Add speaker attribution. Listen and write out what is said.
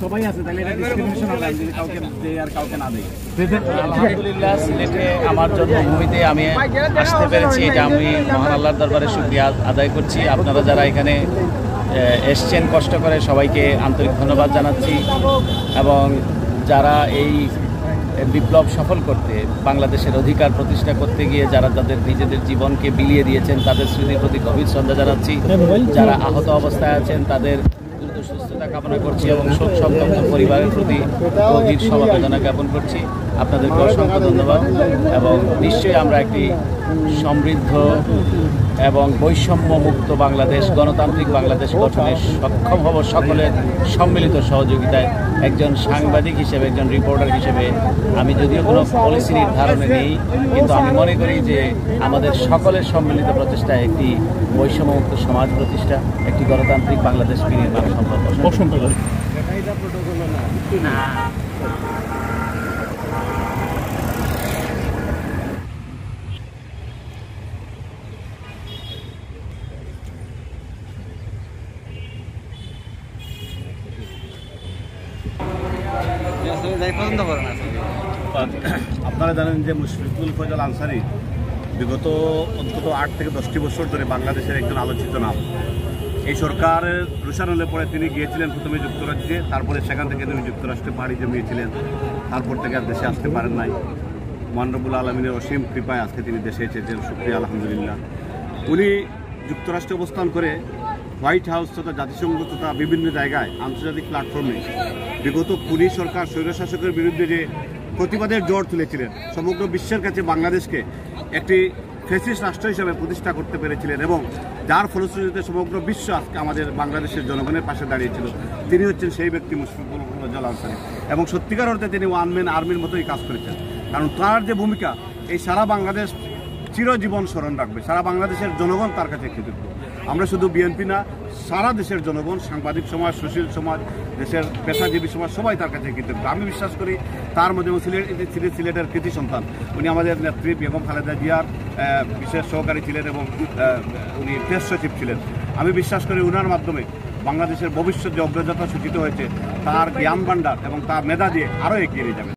Speaker 1: সবাই আছে তাহলে কাউকে দেয় আর কাউকে না দেয়।
Speaker 2: আলহামদুলিল্লাহ, সিলেটে আমার জন্মভূমিতে আমি আসতে পেরেছি, এটা আমি মহান আল্লাহর দরবারে শুকরিয়া আদায় করছি। আপনারা যারা এখানে এসছেন কষ্ট করে, সবাইকে আন্তরিক ধন্যবাদ জানাচ্ছি। এবং যারা এই বিপ্লব সফল করতে, বাংলাদেশের অধিকার প্রতিষ্ঠা করতে গিয়ে যারা তাদের নিজেদের জীবনকে বিলিয়ে দিয়েছেন, তাদের স্মৃতির প্রতি গভীর শ্রদ্ধা জানাচ্ছি। যারা আহত অবস্থায় আছেন তাদের দ্রুত সুস্থতা কামনা করছি এবং শোক সংতপ্ত পরিবারের প্রতি গভীর সমবেদনা জ্ঞাপন করছি। আপনাদেরকে অসংখ্য ধন্যবাদ। এবং নিশ্চয়ই আমরা একটি সমৃদ্ধ এবং বৈষম্যমুক্ত বাংলাদেশ, গণতান্ত্রিক বাংলাদেশ গঠনে সক্ষম হব সকলের সম্মিলিত সহযোগিতায়। একজন সাংবাদিক হিসেবে, একজন রিপোর্টার হিসেবে আমি যদিও কোনো পলিসি নির্ধারণে নেই, কিন্তু আমি মনে করি যে আমাদের সকলের সম্মিলিত প্রচেষ্টায় একটি বৈষম্যমুক্ত সমাজ প্রতিষ্ঠা, একটি গণতান্ত্রিক বাংলাদেশ বিনির্মাণ সম্ভব।
Speaker 1: আপনারা জানেন যে মুশফিকুল ফয়জল আনসারী বিগত অন্তত 8 থেকে 10টি বছর ধরে বাংলাদেশের একজন আলোচিত নাম। এই সরকারের রুশান হলে পরে তিনি গিয়েছিলেন প্রথমে যুক্তরাজ্যে, তারপরে সেখান থেকে তিনি যুক্তরাষ্ট্রে পাড়ি জমিয়েছিলেন। তারপর থেকে আর দেশে আসতে পারেন নাই। মহান রব্বুল আলমিনের অসীম কৃপায় আজকে তিনি দেশে এসেছেন, শুকরিয়া আলহামদুলিল্লাহ। উনি যুক্তরাষ্ট্রে অবস্থান করে হোয়াইট হাউস তথা জাতিসংঘ তথা বিভিন্ন জায়গায় আন্তর্জাতিক প্ল্যাটফর্মে বিগত খুনি সরকার স্বৈরশাসকের বিরুদ্ধে যে প্রতিবাদের জোর তুলেছিলেন, সমগ্র বিশ্বের কাছে বাংলাদেশকে একটি ফ্যাসিস্ট রাষ্ট্র হিসেবে প্রতিষ্ঠা করতে পেরেছিলেন এবং যার ফলশ্রুতিতে সমগ্র বিশ্ব আজকে আমাদের বাংলাদেশের জনগণের পাশে দাঁড়িয়েছিল। তিনি হচ্ছেন সেই ব্যক্তি মুশফিকুল ফয়জল আনসারী। এবং সত্যিকার অর্থে তিনি ওয়ান ম্যান আর্মির মতোই কাজ করেছেন, কারণ তার যে ভূমিকা এই সারা বাংলাদেশ চিরজীবন স্মরণ রাখবে। সারা বাংলাদেশের জনগণ তার কাছে কৃতজ্ঞ। আমরা শুধু বিএনপি না, সারা দেশের জনগণ, সাংবাদিক সমাজ, সুশীল সমাজ, দেশের পেশাজীবী সমাজ সবাই তার কাছে কৃতজ্ঞ। আমি বিশ্বাস করি তার মধ্যে সিলেটের কৃতি সন্তান। উনি আমাদের নেত্রী বেগম খালেদা জিয়ার বিশেষ সহকারী ছিলেন এবং উনি প্রেস সচিব ছিলেন। আমি বিশ্বাস করি উনার মাধ্যমে বাংলাদেশের ভবিষ্যৎ যে অগ্রযাত্রা সূচিত হয়েছে, তার জ্ঞান ভাণ্ডার এবং তার মেধা দিয়ে আরও এগিয়ে যাবে।